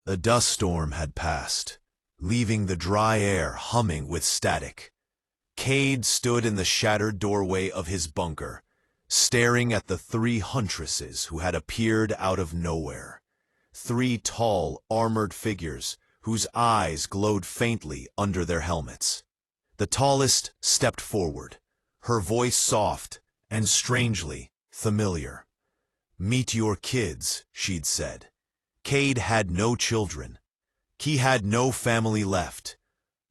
A dust storm had passed, leaving the dry air humming with static. Cade stood in the shattered doorway of his bunker, staring at the three huntresses who had appeared out of nowhere. Three tall, armored figures whose eyes glowed faintly under their helmets. The tallest stepped forward, her voice soft and strangely familiar. "Meet your kids," she'd said. Cade had no children. He had no family left.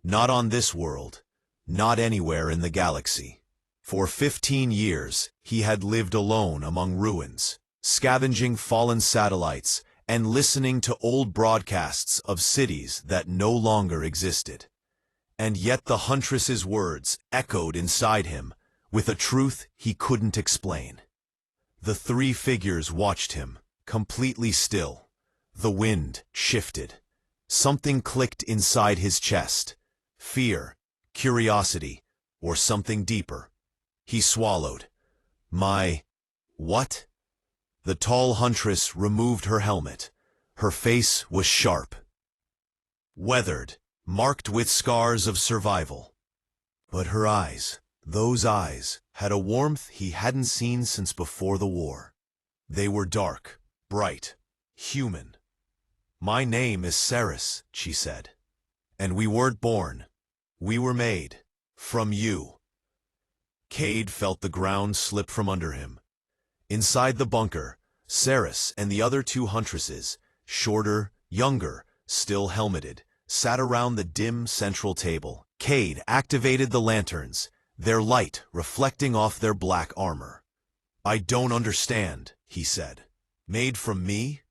Not on this world, not anywhere in the galaxy. For 15 years, he had lived alone among ruins, scavenging fallen satellites and listening to old broadcasts of cities that no longer existed. And yet the huntress's words echoed inside him with a truth he couldn't explain. The three figures watched him, completely still. The wind shifted. Something clicked inside his chest. Fear, curiosity, or something deeper. He swallowed. What? The tall huntress removed her helmet. Her face was sharp, weathered, marked with scars of survival. But her eyes, those eyes, had a warmth he hadn't seen since before the war. They were dark, bright, human. "My name is Saris," she said. "And we weren't born. We were made. From you." Cade felt the ground slip from under him. Inside the bunker, Saris and the other two huntresses, shorter, younger, still helmeted, sat around the dim central table. Cade activated the lanterns, their light reflecting off their black armor. "I don't understand," he said. "Made from me?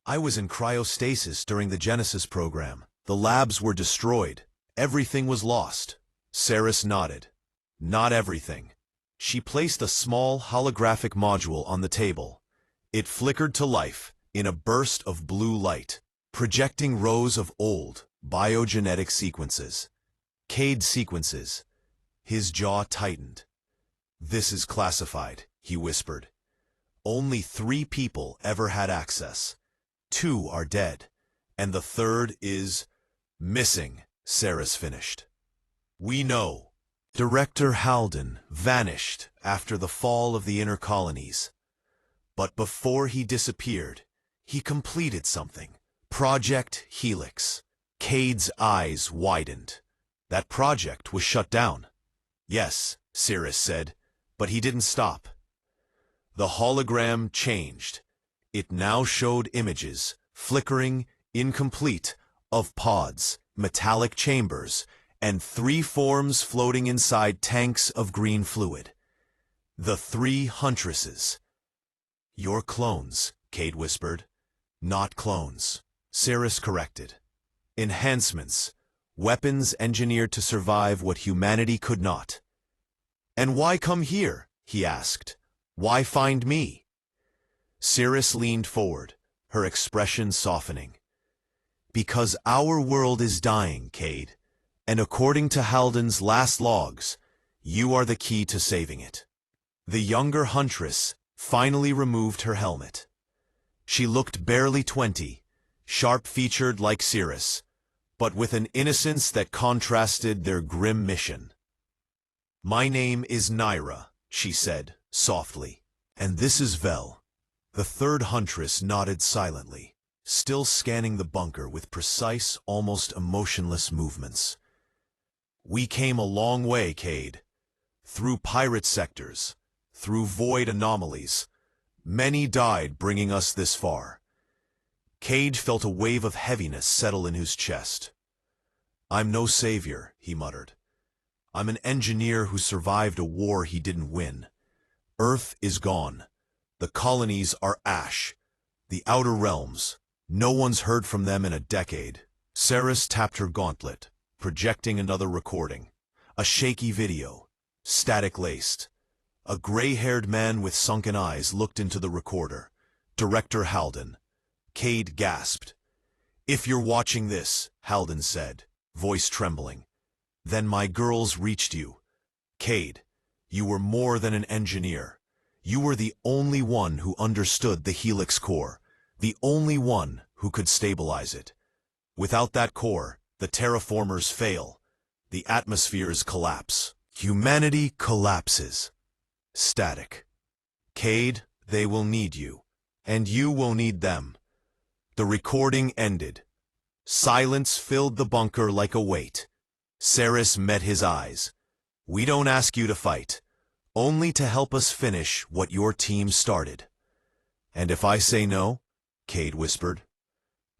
I was in cryostasis during the Genesis program. The labs were destroyed. Everything was lost." Saris nodded. "Not everything." She placed a small holographic module on the table. It flickered to life in a burst of blue light, projecting rows of old, biogenetic sequences. Cade sequences. His jaw tightened. "This is classified," he whispered. "Only 3 people ever had access. 2 are dead, and the 3rd is missing," Saris finished. "We know. Director Halden vanished after the fall of the inner colonies. But before he disappeared, he completed something. Project Helix." Cade's eyes widened. "That project was shut down." "Yes," Saris said, "but he didn't stop." The hologram changed. It now showed images, flickering, incomplete, of pods, metallic chambers, and 3 forms floating inside tanks of green fluid. The 3 huntresses. "You're clones," Cade whispered. "Not clones," Saris corrected. "Enhancements, weapons engineered to survive what humanity could not." "And why come here?" he asked. "Why find me?" Saris leaned forward, her expression softening. "Because our world is dying, Cade, and according to Halden's last logs, you are the key to saving it." The younger huntress finally removed her helmet. She looked barely 20, sharp-featured like Saris, but with an innocence that contrasted their grim mission. "My name is Naira," she said, softly, "and this is Vel." The 3rd huntress nodded silently, still scanning the bunker with precise, almost emotionless movements. "We came a long way, Cade. Through pirate sectors, through void anomalies. Many died bringing us this far." Cade felt a wave of heaviness settle in his chest. "I'm no savior," he muttered. "I'm an engineer who survived a war he didn't win. Earth is gone. The colonies are ash. The outer realms, no one's heard from them in a decade." Saris tapped her gauntlet, projecting another recording. A shaky video, static-laced. A gray-haired man with sunken eyes looked into the recorder. Director Halden. Cade gasped. "If you're watching this," Halden said, voice trembling, "then my girls reached you. Cade, you were more than an engineer. You were the only one who understood the Helix core, the only one who could stabilize it. Without that core, the terraformers fail. The atmospheres collapse. Humanity collapses. Static. Cade, they will need you. And you will need them. The recording ended. Silence filled the bunker like a weight. Saris met his eyes. We don't ask you to fight, only to help us finish what your team started. And if I say no? Cade whispered.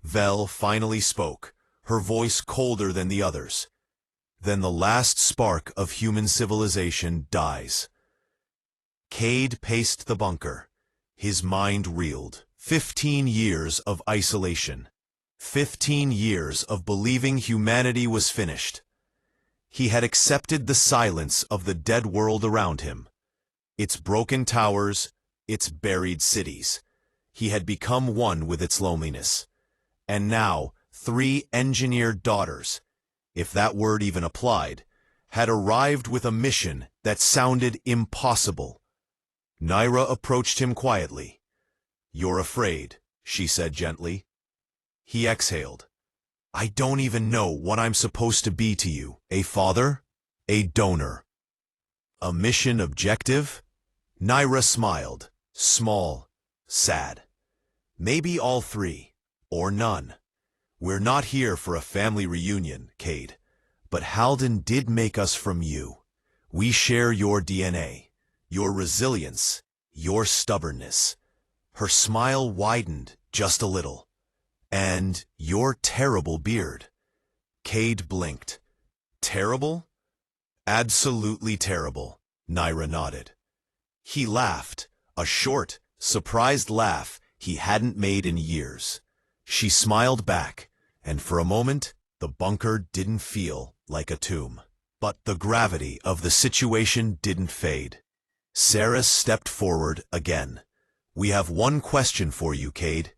Vel finally spoke, her voice colder than the others. Then the last spark of human civilization dies. Cade paced the bunker. His mind reeled. 15 years of isolation. 15 years of believing humanity was finished. He had accepted the silence of the dead world around him. Its broken towers, its buried cities. He had become one with its loneliness. And now, 3 engineered daughters, if that word even applied, had arrived with a mission that sounded impossible. Naira approached him quietly. You're afraid, she said gently. He exhaled. I don't even know what I'm supposed to be to you. A father? A donor? A mission objective? Naira smiled, small, sad. Maybe all 3, or none. We're not here for a family reunion, Cade. But Halden did make us from you. We share your DNA, your resilience, your stubbornness. Her smile widened just a little. And your terrible beard. Cade blinked. Terrible? Absolutely terrible, Naira nodded. He laughed, a short, surprised laugh he hadn't made in years. She smiled back, and for a moment, the bunker didn't feel like a tomb. But the gravity of the situation didn't fade. Saris stepped forward again. We have one question for you, Cade.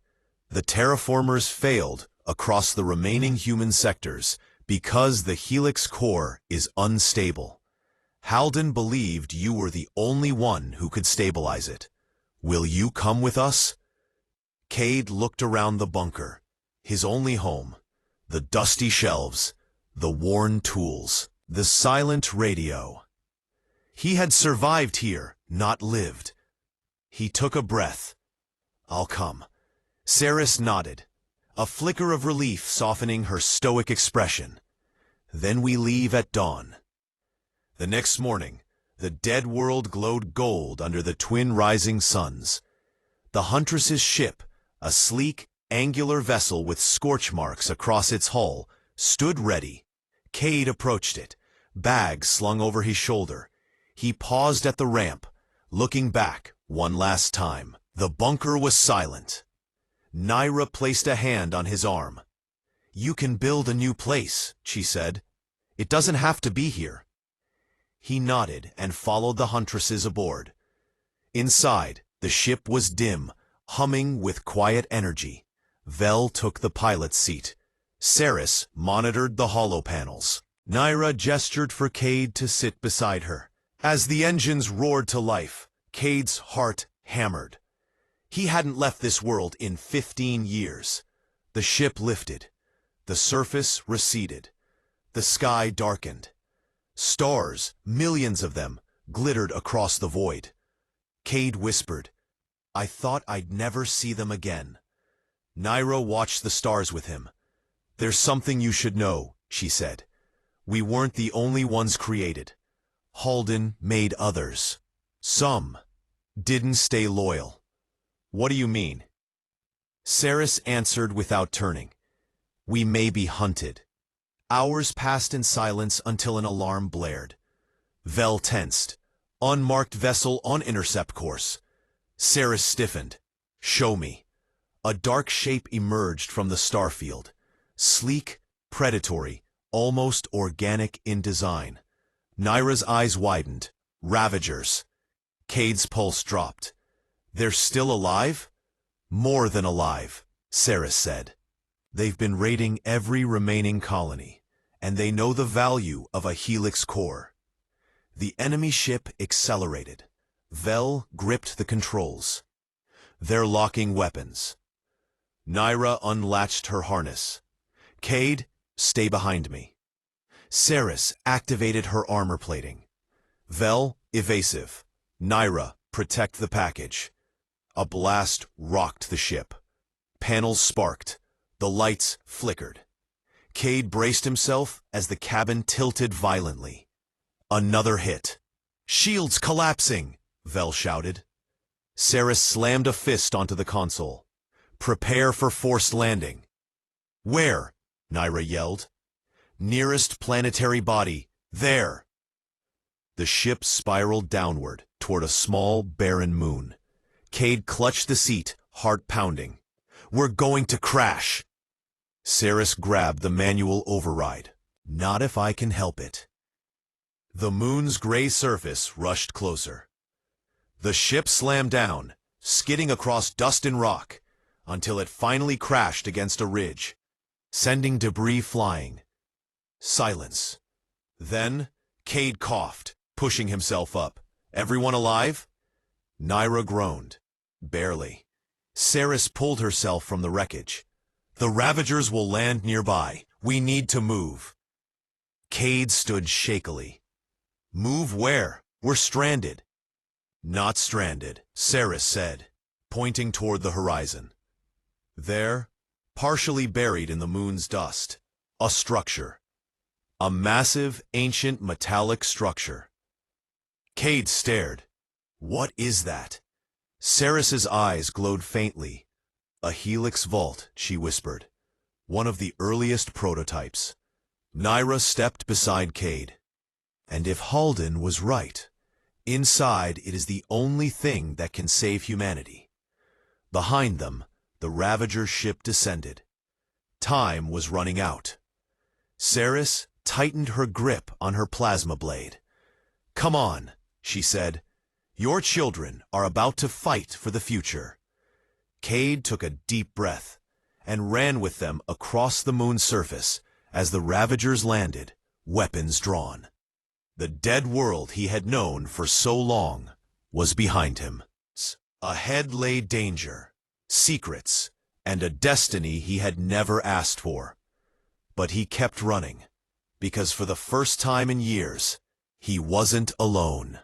The terraformers failed across the remaining human sectors because the Helix core is unstable. Halden believed you were the only one who could stabilize it. Will you come with us? Cade looked around the bunker, his only home, the dusty shelves, the worn tools, the silent radio. He had survived here, not lived. He took a breath. I'll come. Saris nodded, a flicker of relief softening her stoic expression. Then we leave at dawn. The next morning, the dead world glowed gold under the twin rising suns. The Huntress's ship, a sleek, angular vessel with scorch marks across its hull, stood ready. Cade approached it, bag slung over his shoulder. He paused at the ramp, looking back one last time. The bunker was silent. Naira placed a hand on his arm. You can build a new place, she said. It doesn't have to be here. He nodded and followed the Huntresses aboard. Inside, the ship was dim, humming with quiet energy. Vel took the pilot's seat. Saris monitored the hollow panels. Naira gestured for Cade to sit beside her. As the engines roared to life, Cade's heart hammered. He hadn't left this world in 15 years. The ship lifted. The surface receded. The sky darkened. Stars, millions of them, glittered across the void. Cade whispered, I thought I'd never see them again. Naira watched the stars with him. There's something you should know, she said. We weren't the only ones created. Halden made others. Some didn't stay loyal. What do you mean? Saris answered without turning. We may be hunted. Hours passed in silence until an alarm blared. Vel tensed. Unmarked vessel on intercept course. Saris stiffened. Show me. A dark shape emerged from the starfield. Sleek, predatory, almost organic in design. Naira's eyes widened. Ravagers. Cade's pulse dropped. They're still alive? More than alive, Saris said. They've been raiding every remaining colony, and they know the value of a Helix core. The enemy ship accelerated. Vel gripped the controls. They're locking weapons. Naira unlatched her harness. Cade, stay behind me. Ceres activated her armor plating. Vel, evasive. Nyra, protect the package. A blast rocked the ship. Panels sparked. The lights flickered. Cade braced himself as the cabin tilted violently. Another hit. Shields collapsing, Vel shouted. Ceres slammed a fist onto the console. Prepare for forced landing. Where? Nyra yelled. Nearest planetary body. There. The ship spiraled downward toward a small, barren moon. Cade clutched the seat, heart pounding. We're going to crash. Ceres grabbed the manual override. Not if I can help it. The moon's gray surface rushed closer. The ship slammed down, skidding across dust and rock, until it finally crashed against a ridge, sending debris flying. Silence. Then, Cade coughed, pushing himself up. Everyone alive? Nyra groaned. Barely. Ceres pulled herself from the wreckage. The Ravagers will land nearby. We need to move. Cade stood shakily. Move where? We're stranded. Not stranded, Ceres said, pointing toward the horizon. There, partially buried in the moon's dust, a structure. A massive, ancient metallic structure. Cade stared. What is that? Ceres's eyes glowed faintly. A helix vault, she whispered. One of the earliest prototypes. Nyra stepped beside Cade. And if Halden was right, inside it is the only thing that can save humanity. Behind them, the Ravager ship descended. Time was running out. Ceres tightened her grip on her plasma blade. Come on, she said. Your children are about to fight for the future. Cade took a deep breath and ran with them across the moon's surface as the Ravagers landed, weapons drawn. The dead world he had known for so long was behind him. Ahead lay danger, secrets, and a destiny he had never asked for. But he kept running, because for the first time in years, he wasn't alone.